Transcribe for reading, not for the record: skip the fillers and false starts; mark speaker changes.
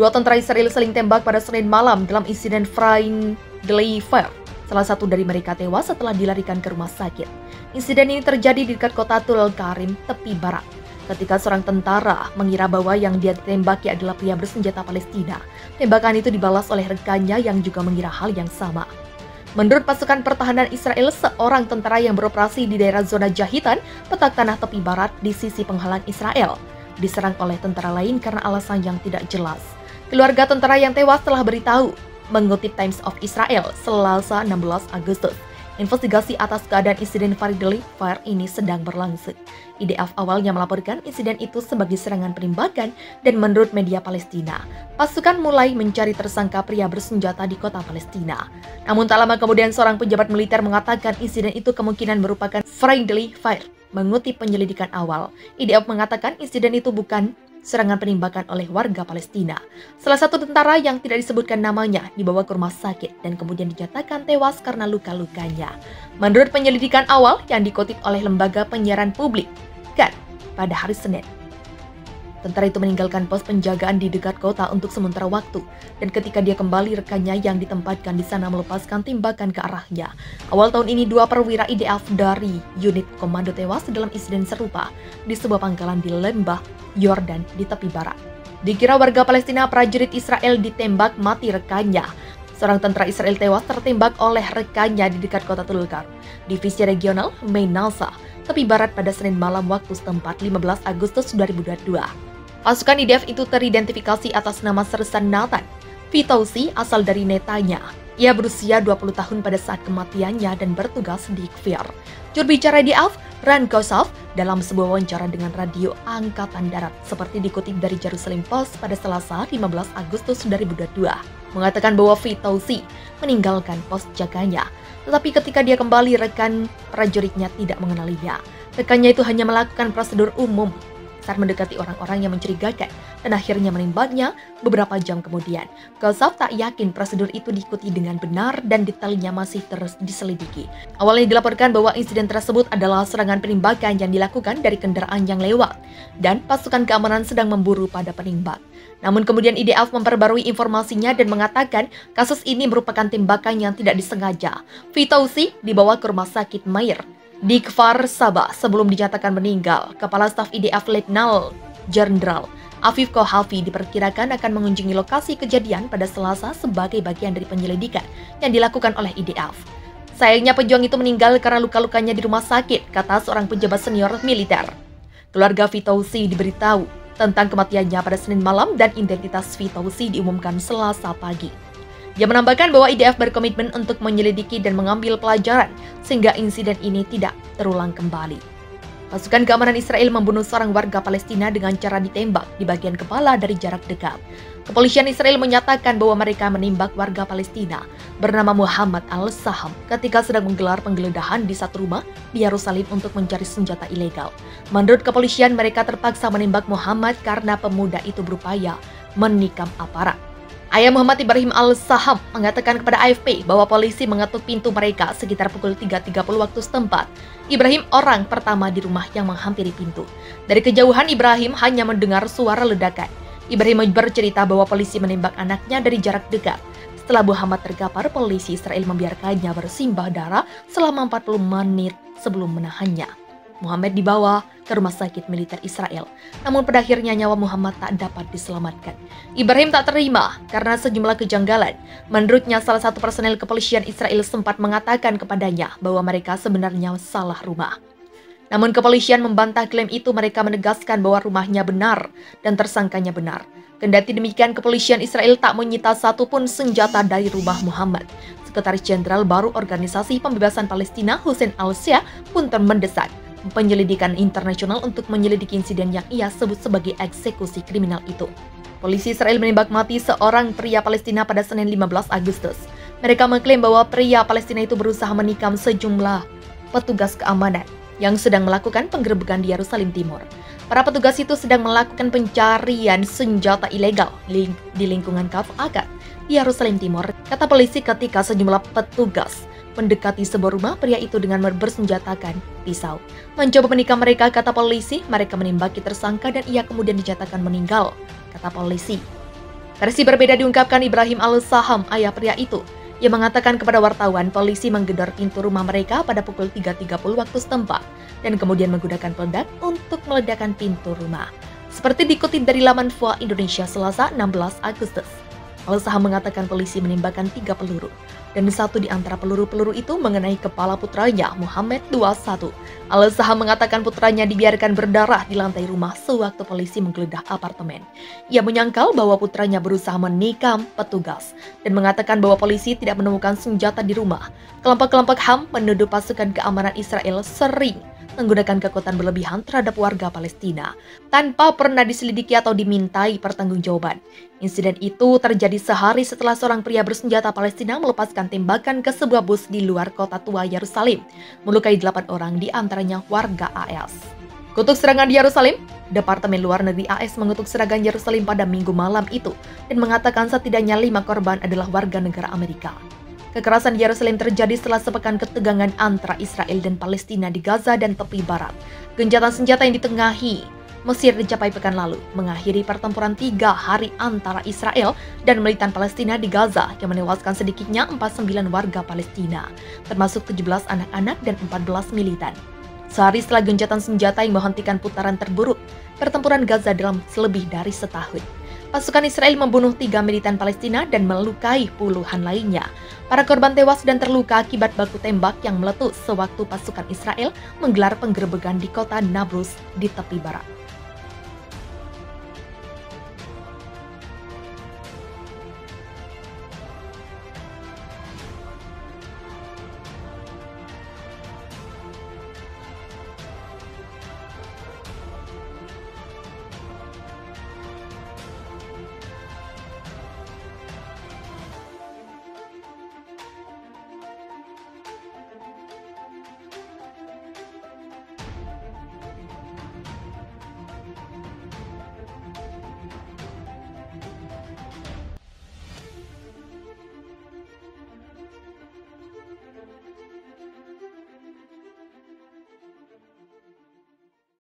Speaker 1: Dua tentara Israel saling tembak pada Senin malam dalam insiden friendly fire. Salah satu dari mereka tewas setelah dilarikan ke rumah sakit. Insiden ini terjadi di dekat kota Tulkarim, tepi barat. Ketika seorang tentara mengira bahwa yang dia tembaki adalah pria bersenjata Palestina, tembakan itu dibalas oleh rekannya yang juga mengira hal yang sama. Menurut pasukan pertahanan Israel, seorang tentara yang beroperasi di daerah zona jahitan, petak tanah tepi barat di sisi penghalang Israel, diserang oleh tentara lain karena alasan yang tidak jelas. Keluarga tentara yang tewas telah beritahu, mengutip Times of Israel, Selasa 16 Agustus. Investigasi atas keadaan insiden friendly fire ini sedang berlangsung. IDF awalnya melaporkan insiden itu sebagai serangan penembakan dan menurut media Palestina, pasukan mulai mencari tersangka pria bersenjata di kota Palestina. Namun tak lama kemudian seorang pejabat militer mengatakan insiden itu kemungkinan merupakan friendly fire. Mengutip penyelidikan awal, IDF mengatakan insiden itu bukan serangan penembakan oleh warga Palestina. Salah satu tentara yang tidak disebutkan namanya dibawa ke rumah sakit dan kemudian dinyatakan tewas karena luka-lukanya. Menurut penyelidikan awal yang dikutip oleh lembaga penyiaran publik, pada hari Senin, tentara itu meninggalkan pos penjagaan di dekat kota untuk sementara waktu, dan ketika dia kembali rekannya yang ditempatkan di sana melepaskan tembakan ke arahnya. Awal tahun ini, dua perwira IDF dari unit komando tewas dalam insiden serupa di sebuah pangkalan di lembah Yordan di tepi barat. Dikira warga Palestina, prajurit Israel ditembak mati rekannya. Seorang tentara Israel tewas tertembak oleh rekannya di dekat kota Tulkar, divisi regional Menasa, tepi barat pada Senin malam waktu setempat 15 Agustus 2022. Pasukan IDF itu teridentifikasi atas nama Sersan Nathan Fitoussi, asal dari Netanya. Ia berusia 20 tahun pada saat kematiannya dan bertugas di Kfir. Juru bicara IDF, Ran Kosov, dalam sebuah wawancara dengan radio Angkatan Darat seperti dikutip dari Jerusalem Post pada Selasa 15 Agustus 2022, mengatakan bahwa Fitoussi meninggalkan pos jaganya. Tetapi ketika dia kembali, rekan prajuritnya tidak mengenalinya. Rekannya itu hanya melakukan prosedur umum saat mendekati orang-orang yang mencurigakan dan akhirnya menembaknya beberapa jam kemudian. Kosov tak yakin prosedur itu diikuti dengan benar dan detailnya masih terus diselidiki. Awalnya dilaporkan bahwa insiden tersebut adalah serangan penembakan yang dilakukan dari kendaraan yang lewat dan pasukan keamanan sedang memburu pada penembak. Namun kemudian IDF memperbarui informasinya dan mengatakan kasus ini merupakan tembakan yang tidak disengaja. Fitoussi dibawa ke rumah sakit Meir di Kfar Saba sebelum dinyatakan meninggal. Kepala Staf IDF Letnan Jenderal Afif Kohafi diperkirakan akan mengunjungi lokasi kejadian pada Selasa sebagai bagian dari penyelidikan yang dilakukan oleh IDF. Sayangnya pejuang itu meninggal karena luka-lukanya di rumah sakit, kata seorang pejabat senior militer. Keluarga Fitoussi diberitahu tentang kematiannya pada Senin malam dan identitas Fitoussi diumumkan Selasa pagi. Dia menambahkan bahwa IDF berkomitmen untuk menyelidiki dan mengambil pelajaran sehingga insiden ini tidak terulang kembali. Pasukan keamanan Israel membunuh seorang warga Palestina dengan cara ditembak di bagian kepala dari jarak dekat. Kepolisian Israel menyatakan bahwa mereka menembak warga Palestina bernama Muhammad Al-Saham ketika sedang menggelar penggeledahan di satu rumah di Yerusalem untuk mencari senjata ilegal. Menurut kepolisian, mereka terpaksa menembak Muhammad karena pemuda itu berupaya menikam aparat. Ayah Muhammad Ibrahim Al-Saham mengatakan kepada AFP bahwa polisi mengetuk pintu mereka sekitar pukul 3.30 waktu setempat. Ibrahim orang pertama di rumah yang menghampiri pintu. Dari kejauhan, Ibrahim hanya mendengar suara ledakan. Ibrahim bercerita bahwa polisi menembak anaknya dari jarak dekat. Setelah Muhammad terkapar, polisi Israel membiarkannya bersimbah darah selama 40 menit sebelum menahannya. Muhammad dibawa ke rumah sakit militer Israel, namun pada akhirnya nyawa Muhammad tak dapat diselamatkan. Ibrahim tak terima karena sejumlah kejanggalan. Menurutnya, salah satu personel kepolisian Israel sempat mengatakan kepadanya bahwa mereka sebenarnya salah rumah. Namun kepolisian membantah klaim itu. Mereka menegaskan bahwa rumahnya benar dan tersangkanya benar. Kendati demikian, kepolisian Israel tak menyita satupun senjata dari rumah Muhammad. Sekretaris Jenderal baru Organisasi Pembebasan Palestina Hussein Al-Shia pun mendesak penyelidikan internasional untuk menyelidiki insiden yang ia sebut sebagai eksekusi kriminal itu. Polisi Israel menembak mati seorang pria Palestina pada Senin 15 Agustus. Mereka mengklaim bahwa pria Palestina itu berusaha menikam sejumlah petugas keamanan yang sedang melakukan penggerebekan di Yerusalem Timur. Para petugas itu sedang melakukan pencarian senjata ilegal di lingkungan Kaf Akad di Yerusalem Timur, kata polisi ketika sejumlah petugas mendekati sebuah rumah. Pria itu dengan bersenjatakan pisau mencoba menikam mereka, kata polisi. Mereka menembaki tersangka dan ia kemudian dinyatakan meninggal, kata polisi. Versi berbeda diungkapkan Ibrahim Al-Saham, ayah pria itu. Ia mengatakan kepada wartawan polisi menggedor pintu rumah mereka pada pukul 3.30 waktu setempat dan kemudian menggunakan peledak untuk meledakkan pintu rumah. Seperti dikutip dari laman VOA Indonesia Selasa 16 Agustus. Al-Saham mengatakan polisi menembakkan 3 peluru, dan satu di antara peluru-peluru itu mengenai kepala putranya, Muhammad 21. Al-Saham mengatakan putranya dibiarkan berdarah di lantai rumah sewaktu polisi menggeledah apartemen. Ia menyangkal bahwa putranya berusaha menikam petugas, dan mengatakan bahwa polisi tidak menemukan senjata di rumah. Kelompok-kelompok HAM menuduh pasukan keamanan Israel sering menggunakan kekuatan berlebihan terhadap warga Palestina tanpa pernah diselidiki atau dimintai pertanggungjawaban. Insiden itu terjadi sehari setelah seorang pria bersenjata Palestina melepaskan tembakan ke sebuah bus di luar kota tua Yerusalem, melukai 8 orang di antaranya warga AS. Kutuk serangan di Yerusalem, Departemen Luar Negeri AS mengutuk serangan Yerusalem pada Minggu malam itu dan mengatakan setidaknya 5 korban adalah warga negara Amerika. Kekerasan di Yerusalem terjadi setelah sepekan ketegangan antara Israel dan Palestina di Gaza dan tepi barat. Gencatan senjata yang ditengahi Mesir dicapai pekan lalu, mengakhiri pertempuran 3 hari antara Israel dan militan Palestina di Gaza yang menewaskan sedikitnya 49 warga Palestina, termasuk 17 anak-anak dan 14 militan. Sehari setelah gencatan senjata yang menghentikan putaran terburuk pertempuran Gaza dalam lebih dari setahun. Pasukan Israel membunuh 3 militan Palestina dan melukai puluhan lainnya. Para korban tewas dan terluka akibat baku tembak yang meletus sewaktu pasukan Israel menggelar penggerebekan di kota Nablus di tepi barat.